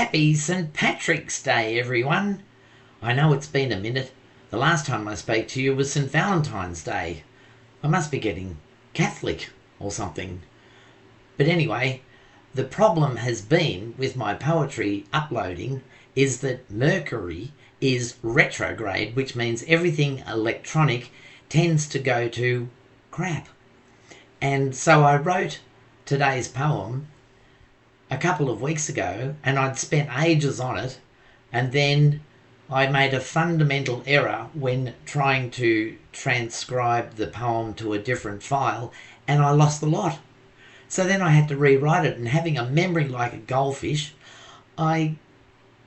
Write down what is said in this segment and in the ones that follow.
Happy St. Patrick's Day, everyone. I know it's been a minute. The last time I spoke to you was St. Valentine's Day. I must be getting Catholic or something. But anyway, the problem has been with my poetry uploading is that Mercury is retrograde, which means everything electronic tends to go to crap. And so I wrote today's poem a couple of weeks ago and I'd spent ages on it, and then I made a fundamental error when trying to transcribe the poem to a different file, and I lost the lot. So then I had to rewrite it, and having a memory like a goldfish, I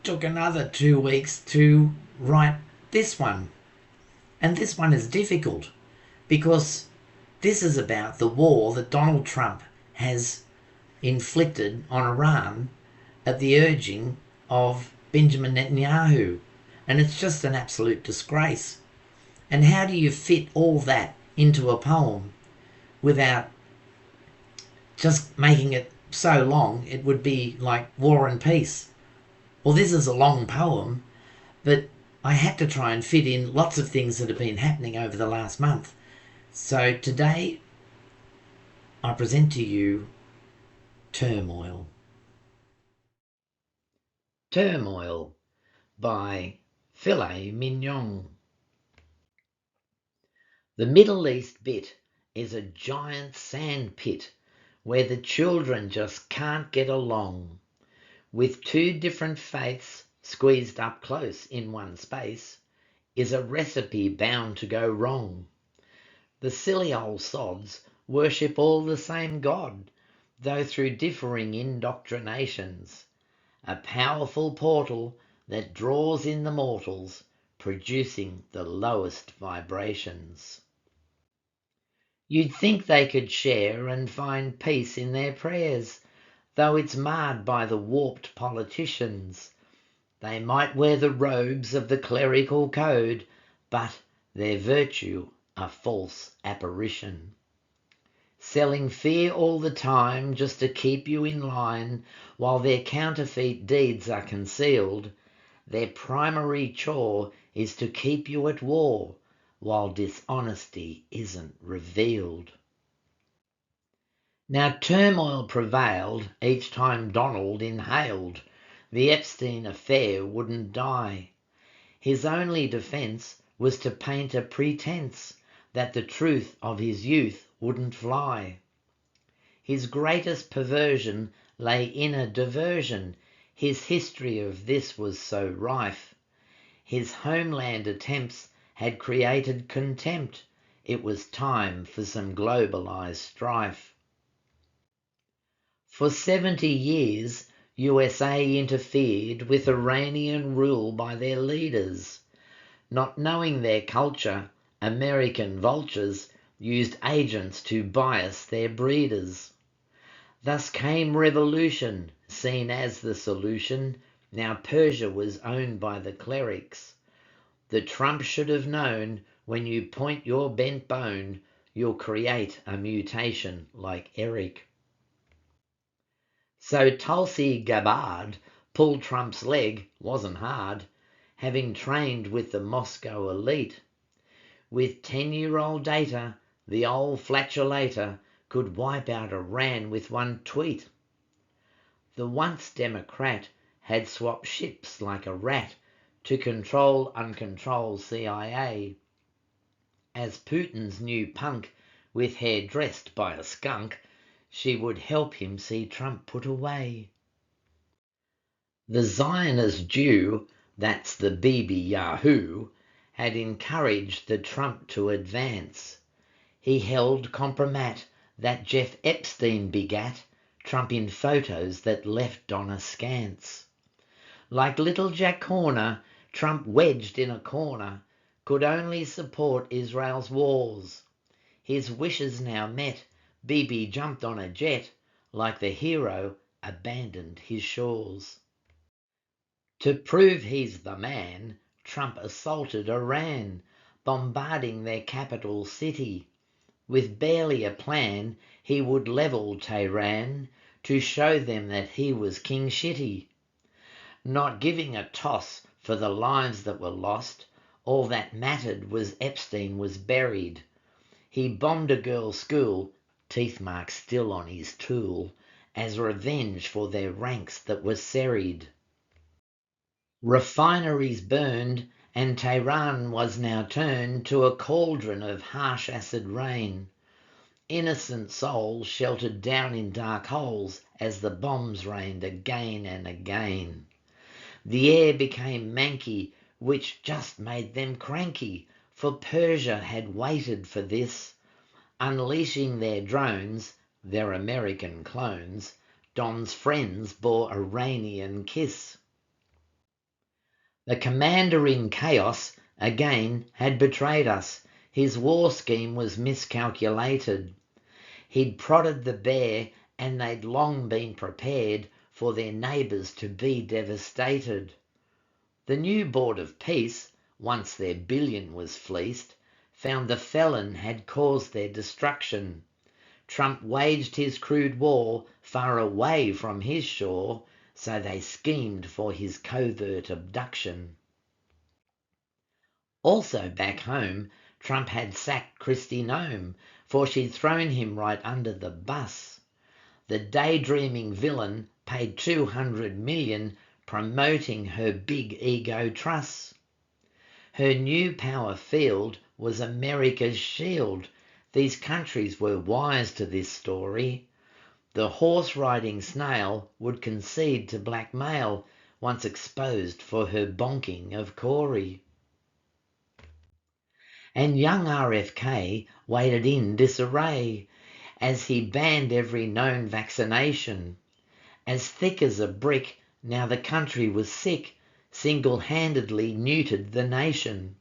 took another 2 weeks to write this one. And this one is difficult because this is about the war that Donald Trump has inflicted on Iran at the urging of Benjamin Netanyahu. And it's just an absolute disgrace. And how do you fit all that into a poem without just making it so long it would be like War and Peace? Well, this is a long poem, but I had to try and fit in lots of things that have been happening over the last month. So today I present to you Turmoil. Turmoil by felon. The Middle East bit is a giant sand pit where the children just can't get along, with two different faiths squeezed up close in one space is a recipe bound to go wrong. The silly old sods worship all the same God, though through differing indoctrinations, a powerful portal that draws in the mortals, producing the lowest vibrations. You'd think they could share and find peace in their prayers, though it's marred by the warped politicians. They might wear the robes of the clerical code, but their virtue a false apparition. Selling fear all the time just to keep you in line, while their counterfeit deeds are concealed. Their primary chore is to keep you at war, while dishonesty isn't revealed. Now turmoil prevailed each time Donald inhaled. The Epstein affair wouldn't die. His only defense was to paint a pretense that the truth of his youth wouldn't fly. His greatest perversion lay in a diversion. His history of this was so rife. His homeland attempts had created contempt. It was time for some globalized strife. For 70 years, USA interfered with Iranian rule by their leaders. Not knowing their culture, American vultures used agents to bias their breeders. Thus came revolution, seen as the solution. Now Persia was owned by the clerics. The Trump should have known, when you point your bent bone, you'll create a mutation like Eric. So Tulsi Gabbard pulled Trump's leg, wasn't hard, having trained with the Moscow elite. With 10-year-old data, the old flatulator could wipe out Iran with one tweet. The once Democrat had swapped ships like a rat to control uncontrolled CIA. As Putin's new punk, with hair dressed by a skunk, she would help him see Trump put away. The Zionist Jew, that's the Bibi Yahoo, had encouraged the Trump to advance. He held compromat that Jeff Epstein begat Trump in photos that left Donna askance. Like little Jack Horner, Trump wedged in a corner, could only support Israel's wars. His wishes now met, Bibi jumped on a jet, like the hero abandoned his shores. To prove he's the man, Trump assaulted Iran, bombarding their capital city. With barely a plan, he would level Tehran to show them that he was King Shitty. not giving a toss for the lives that were lost. All that mattered was Epstein was buried. He bombed a girl's school, teeth marks still on his tool, as revenge for their ranks that were serried. Refineries burned, and Tehran was now turned to a cauldron of harsh acid rain. Innocent souls sheltered down in dark holes as the bombs rained again and again. The air became manky, which just made them cranky, for Persia had waited for this. Unleashing their drones, their American clones, Don's friends bore Iranian kiss. The commander in chaos, again, had betrayed us. His war scheme was miscalculated. He'd prodded the bear, and they'd long been prepared for their neighbours to be devastated. The new Board of Peace, once their billion was fleeced, found the felon had caused their destruction. Trump waged his crude war far away from his shore, so they schemed for his covert abduction. Also back home, Trump had sacked Kristi Noem, for she'd thrown him right under the bus. The daydreaming villain paid $200 million promoting her big ego trusts. Her new power field was America's shield. These countries were wise to this story. The horse-riding snail would concede to blackmail once exposed for her bonking of Corey. And young RFK waited in disarray as he banned every known vaccination. As thick as a brick, now the country was sick, single-handedly neutered the nation.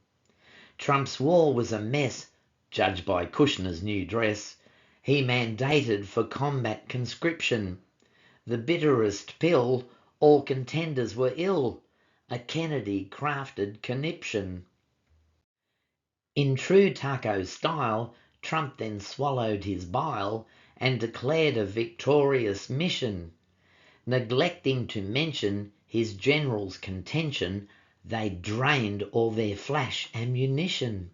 Trump's war was a mess, judged by Kushner's new dress. He mandated for combat conscription. The bitterest pill, all contenders were ill, a Kennedy-crafted conniption. In true Taco style, Trump then swallowed his bile and declared a victorious mission, neglecting to mention his generals' contention they drained all their flash ammunition.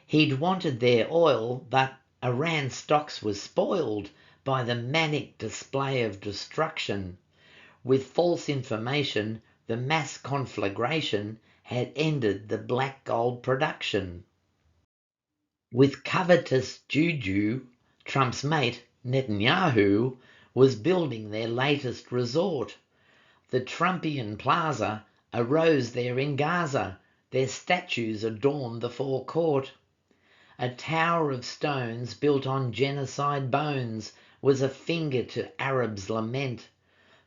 He'd wanted their oil, but Iran's stocks was spoiled by the manic display of destruction. With false information, the mass conflagration had ended the black gold production. With covetous juju, Trump's mate, Netanyahu, was building their latest resort. The Trumpian plaza arose there in Gaza. Their statues adorned the forecourt. A tower of stones built on genocide bones was a finger to Arabs' lament.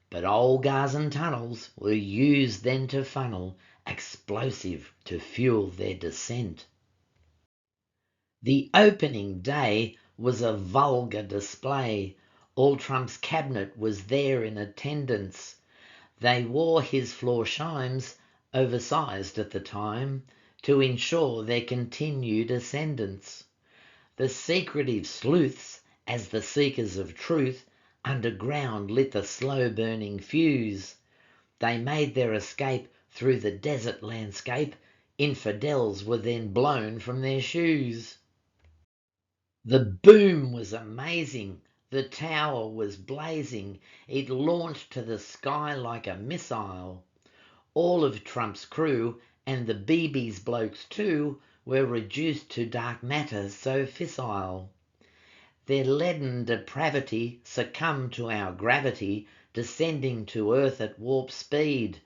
But old Gazan tunnels were used then to funnel explosive to fuel their descent. The opening day was a vulgar display. All Trump's cabinet was there in attendance. They wore his floor shimes, oversized at the time, to ensure their continued ascendance. The secretive sleuths, as the seekers of truth, underground lit the slow-burning fuse. They made their escape through the desert landscape. Infidels were then blown from their shoes. The boom was amazing. The tower was blazing. It launched to the sky like a missile. All of Trump's crew, and the BB's blokes too, were reduced to dark matter so fissile. Their leaden depravity succumbed to our gravity, descending to earth at warp speed.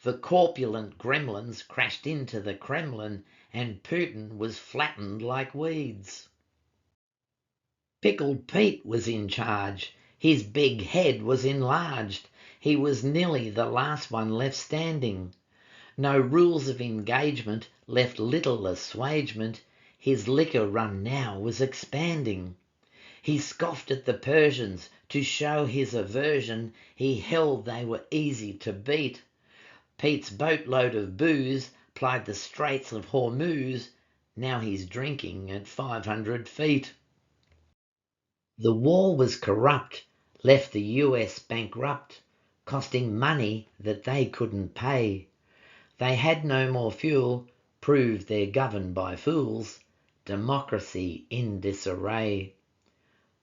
The corpulent gremlins crashed into the Kremlin, and Putin was flattened like weeds. Pickled Pete was in charge. His big head was enlarged. He was nearly the last one left standing. No rules of engagement left little assuagement. His liquor run now was expanding. He scoffed at the Persians. To show his aversion, he held they were easy to beat. Pete's boatload of booze plied the Straits of Hormuz. Now he's drinking at 500 feet. The war was corrupt, left the US bankrupt. costing money that they couldn't pay. They had no more fuel, proved they're governed by fools, democracy in disarray.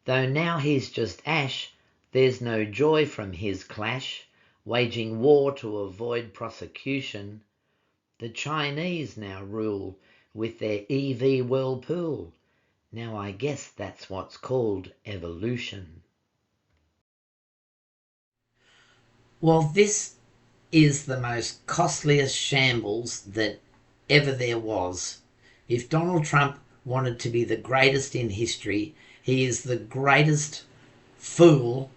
Though now he's just ash, there's no joy from his clash, waging war to avoid prosecution. The Chinese now rule with their EV whirlpool. Now I guess that's what's called evolution. Well, this is the most costliest shambles that ever there was. If Donald Trump wanted to be the greatest in history, he is the greatest fool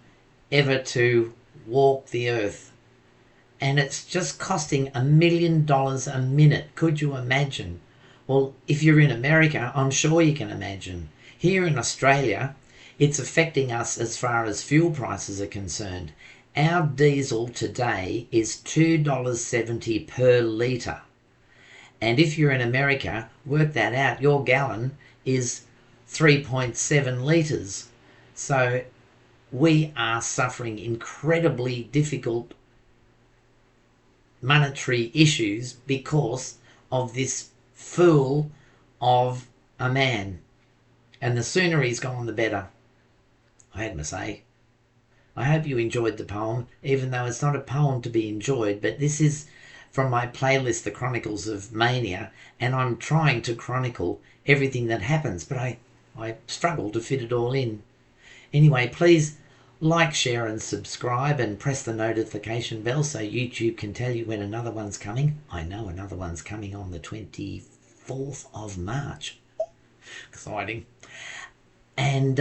ever to walk the earth. And it's just costing $1 million a minute. Could you imagine? Well, if you're in America, I'm sure you can imagine. Here in Australia, it's affecting us as far as fuel prices are concerned. Our diesel today is $2.70 per litre. And if you're in America, work that out, your gallon is 3.7 litres. So we are suffering incredibly difficult monetary issues because of this fool of a man. And the sooner he's gone, the better. I had to say. I hope you enjoyed the poem, even though it's not a poem to be enjoyed, but this is from my playlist, The Chronicles of Mania, and I'm trying to chronicle everything that happens, but I struggle to fit it all in. Anyway, please like, share and subscribe and press the notification bell so YouTube can tell you when another one's coming. I know another one's coming on the 24th of March. Exciting. And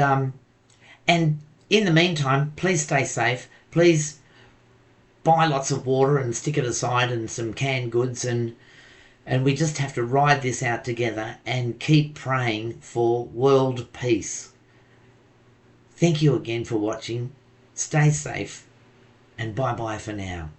in the meantime, please stay safe. Please buy lots of water and stick it aside and some canned goods, and we just have to ride this out together and keep praying for world peace. Thank you again for watching. Stay safe and bye-bye for now.